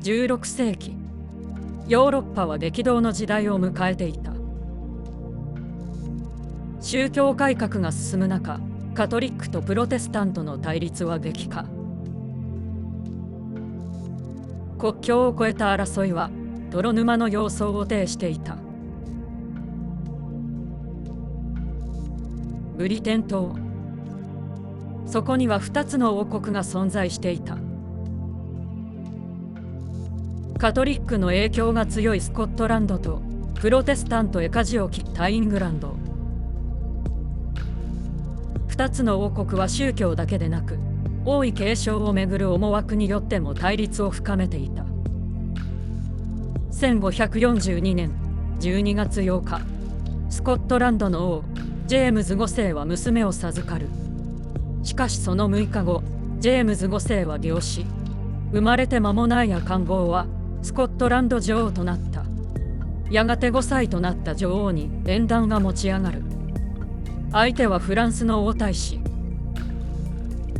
16世紀、ヨーロッパは激動の時代を迎えていた。宗教改革が進む中、カトリックとプロテスタントの対立は激化。国境を越えた争いは泥沼の様相を呈していた。ブリテン島、そこには2つの王国が存在していた。カトリックの影響が強いスコットランドとプロテスタントへ舵を切ったイングランド。2つの王国は宗教だけでなく、王位継承をめぐる思惑によっても対立を深めていた。1542年12月8日、スコットランドの王ジェームズ5世は娘を授かる。しかしその6日後、ジェームズ5世は病死。生まれて間もない赤ん坊はスコットランド女王となった。やがて5歳となった女王に縁談が持ち上がる。相手はフランスの王太子。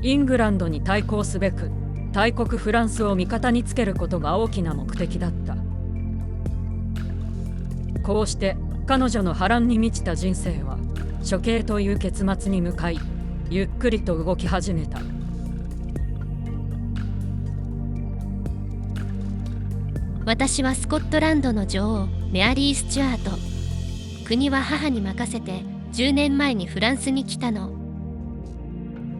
イングランドに対抗すべく大国フランスを味方につけることが大きな目的だった。こうして彼女の波乱に満ちた人生は処刑という結末に向かい、ゆっくりと動き始めた。私はスコットランドの女王メアリー・スチュアート。国は母に任せて10年前にフランスに来たの。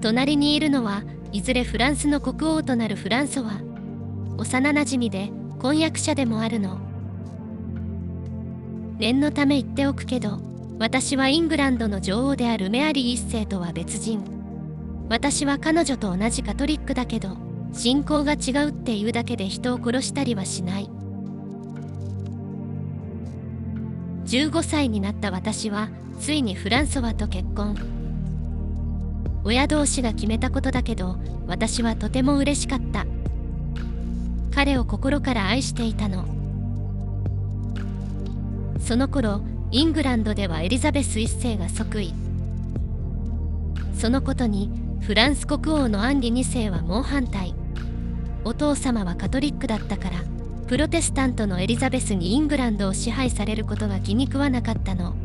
隣にいるのはいずれフランスの国王となるフランソワ。幼なじみで婚約者でもあるの。念のため言っておくけど、私はイングランドの女王であるメアリー一世とは別人。私は彼女と同じカトリックだけど、信仰が違うっていうだけで人を殺したりはしない。15歳になった私はついにフランソワと結婚。親同士が決めたことだけど、私はとても嬉しかった。彼を心から愛していたの。その頃イングランドではエリザベス一世が即位。そのことにフランス国王のアンリ二世は猛反対。お父様はカトリックだったから、プロテスタントのエリザベスにイングランドを支配されることが気に食わなかったの。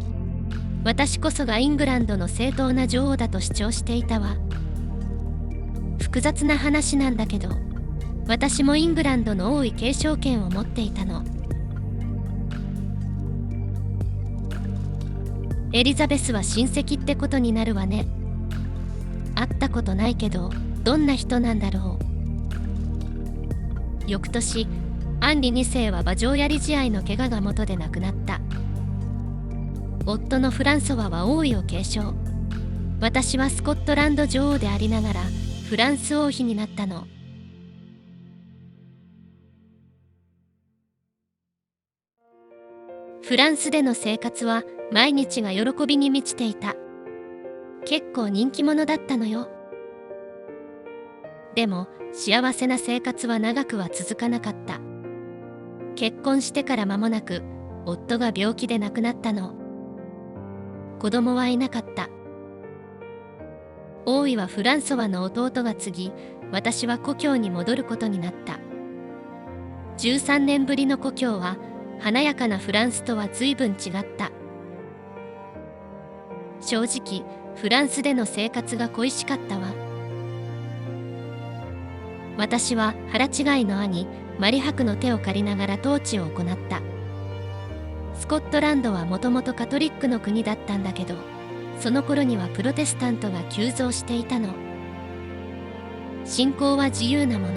私こそがイングランドの正当な女王だと主張していたわ。複雑な話なんだけど、私もイングランドの王位継承権を持っていたの。エリザベスは親戚ってことになるわね。会ったことないけど、どんな人なんだろう。翌年、アンリ2世は馬上槍試合の怪我が元で亡くなった。夫のフランソワは王位を継承。私はスコットランド女王でありながらフランス王妃になったの。フランスでの生活は毎日が喜びに満ちていた。結構人気者だったのよ。でも幸せな生活は長くは続かなかった。結婚してから間もなく夫が病気で亡くなったの。子供はいなかった。王位はフランソワの弟が継ぎ、私は故郷に戻ることになった。13年ぶりの故郷は華やかなフランスとは随分違った。正直フランスでの生活が恋しかったわ。私は腹違いの兄マリ伯の手を借りながら統治を行った。スコットランドはもともとカトリックの国だったんだけど、その頃にはプロテスタントが急増していたの。信仰は自由なもの。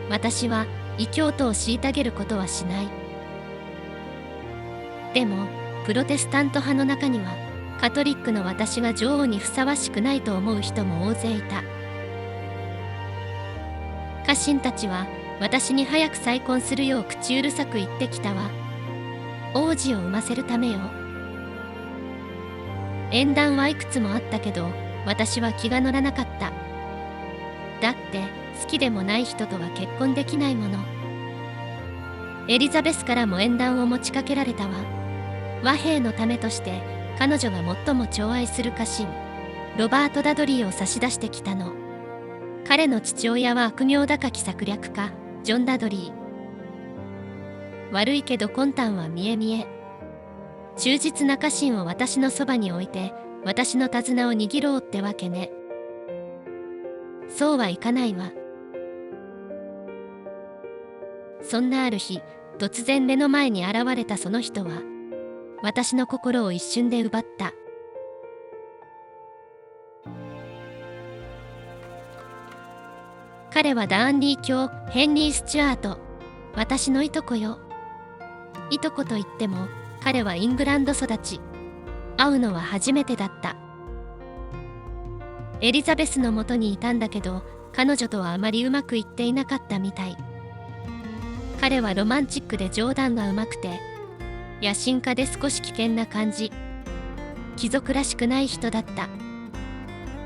私は異教徒を虐げることはしない。でもプロテスタント派の中にはカトリックの私が女王にふさわしくないと思う人も大勢いた。家臣たちは私に早く再婚するよう口うるさく言ってきたわ。王子を産ませるためよ。縁談はいくつもあったけど、私は気が乗らなかった。だって好きでもない人とは結婚できないもの。エリザベスからも縁談を持ちかけられたわ。和平のためとして彼女が最も寵愛する家臣ロバート・ダドリーを差し出してきたの。彼の父親は悪名高き策略家ジョン・ダドリー。悪いけど魂胆は見え見え。忠実な家臣を私のそばに置いて私の手綱を握ろうってわけね。そうはいかないわ。そんなある日、突然目の前に現れたその人は私の心を一瞬で奪った。彼はダーンリー卿ヘンリー・スチュアート、私のいとこよ。いとこといっても彼はイングランド育ち。会うのは初めてだった。エリザベスのもとにいたんだけど、彼女とはあまりうまくいっていなかったみたい。彼はロマンチックで冗談がうまくて、野心家で少し危険な感じ。貴族らしくない人だった。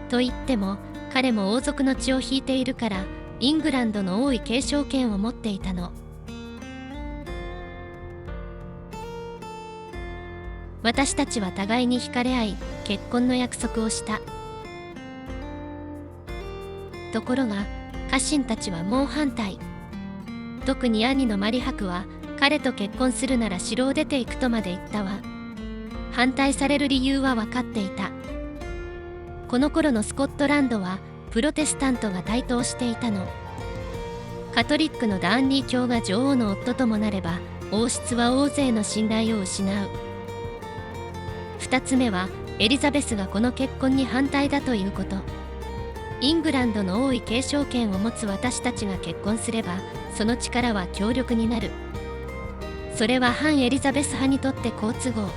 と言っても、彼も王族の血を引いているから、イングランドの王位継承権を持っていたの。私たちは互いに惹かれ合い、結婚の約束をした。ところが、家臣たちは猛反対。特に兄のマリハクは、彼と結婚するなら城を出ていくとまで言ったわ。反対される理由は分かっていた。この頃のスコットランドは、プロテスタントが台頭していたの。カトリックのダーンリー卿が女王の夫ともなれば、王室は大勢の信頼を失う。2つ目は、エリザベスがこの結婚に反対だということ。イングランドの王位継承権を持つ私たちが結婚すれば、その力は強力になる。それは反エリザベス派にとって好都合。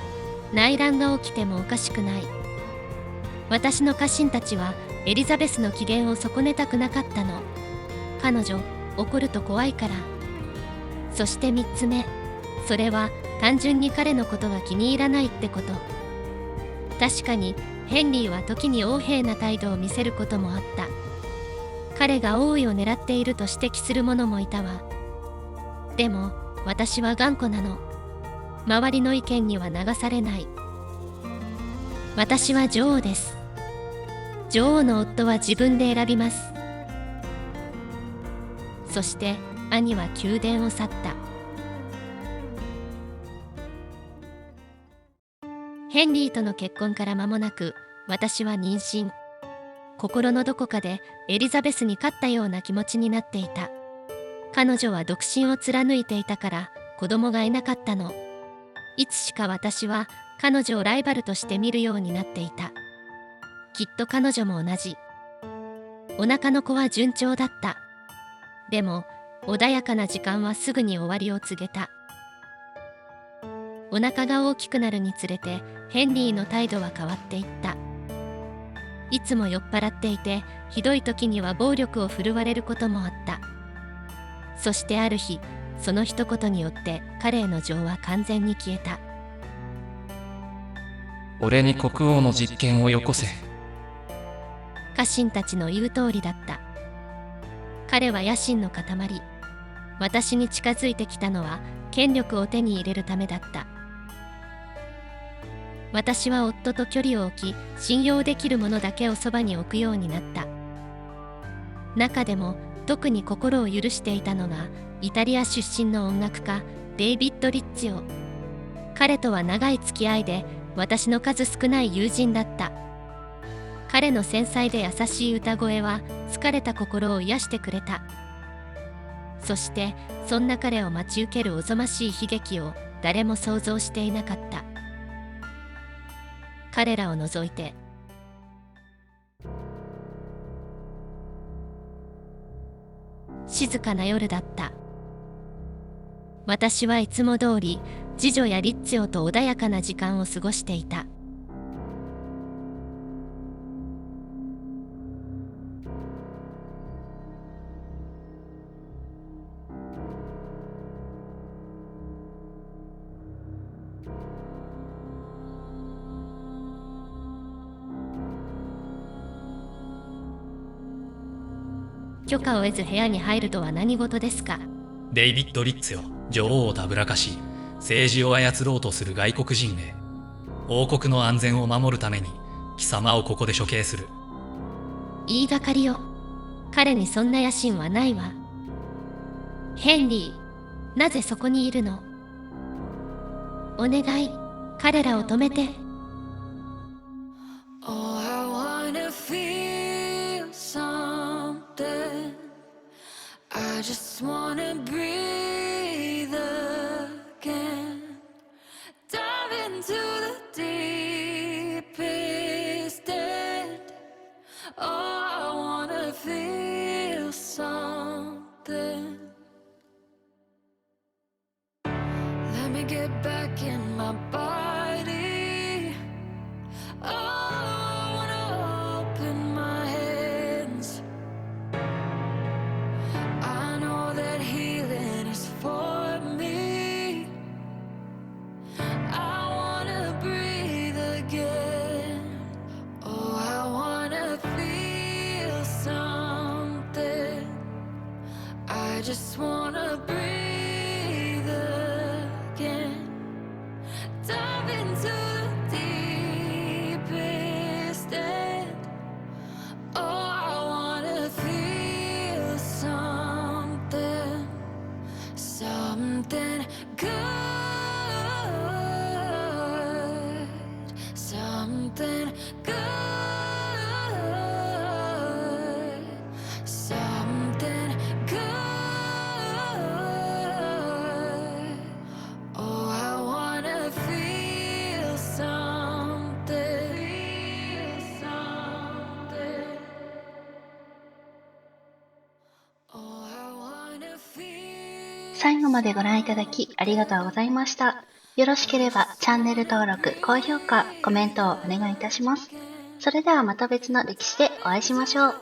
内乱が起きてもおかしくない。私の家臣たちはエリザベスの機嫌を損ねたくなかったの。彼女、怒ると怖いから。そして3つ目。それは単純に彼のことが気に入らないってこと。確かにヘンリーは時に横柄な態度を見せることもあった。彼が王位を狙っていると指摘する者もいたわ。でも私は頑固なの。周りの意見には流されない。私は女王です。女王の夫は自分で選びます。そして兄は宮殿を去った。ヘンリーとの結婚から間もなく、私は妊娠。心のどこかでエリザベスに勝ったような気持ちになっていた。彼女は独身を貫いていたから子供がいなかったの。いつしか私は彼女をライバルとして見るようになっていた。きっと彼女も同じ。お腹の子は順調だった。でも穏やかな時間はすぐに終わりを告げた。お腹が大きくなるにつれてヘンリーの態度は変わっていった。いつも酔っ払っていて、ひどい時には暴力を振るわれることもあった。そしてある日、その一言によって彼への情は完全に消えた。俺に国王の実権をよこせ。家臣たちの言う通りだった。彼は野心の塊。私に近づいてきたのは権力を手に入れるためだった。私は夫と距離を置き、信用できるものだけをそばに置くようになった。中でも特に心を許していたのがイタリア出身の音楽家デイビッド・リッツィオ。彼とは長い付き合いで私の数少ない友人だった。彼の繊細で優しい歌声は疲れた心を癒してくれた。そしてそんな彼を待ち受けるおぞましい悲劇を誰も想像していなかった。彼らを除いて。静かな夜だった。私はいつも通り次女やリッツィオと穏やかな時間を過ごしていた。許可を得ず部屋に入るとは何事ですか？デイビッド・リッツィオ、女王をたぶらかし、政治を操ろうとする外国人め。王国の安全を守るために、貴様をここで処刑する。言いがかりよ。彼にそんな野心はないわ。ヘンリー、なぜそこにいるの？お願い、彼らを止めて。Oh, I wanna feel something. I just wanna breathe again. Dive into the deepest end. Oh, I wanna feel something. Let me get back in my body. Oh, I wanna open my hands. I know that healing is for me. I wanna breathe again. Oh, I wanna feel something. I just wanna breathe again. Dive into the deepest end. Oh, I wanna feel something, something good, something good, something good. Oh, I wanna feel something, feel something. Oh, I wanna feel 最後までご覧いただきありがとうございました。よろしければチャンネル登録、高評価、コメントをお願いいたします。それではまた別の歴史でお会いしましょう。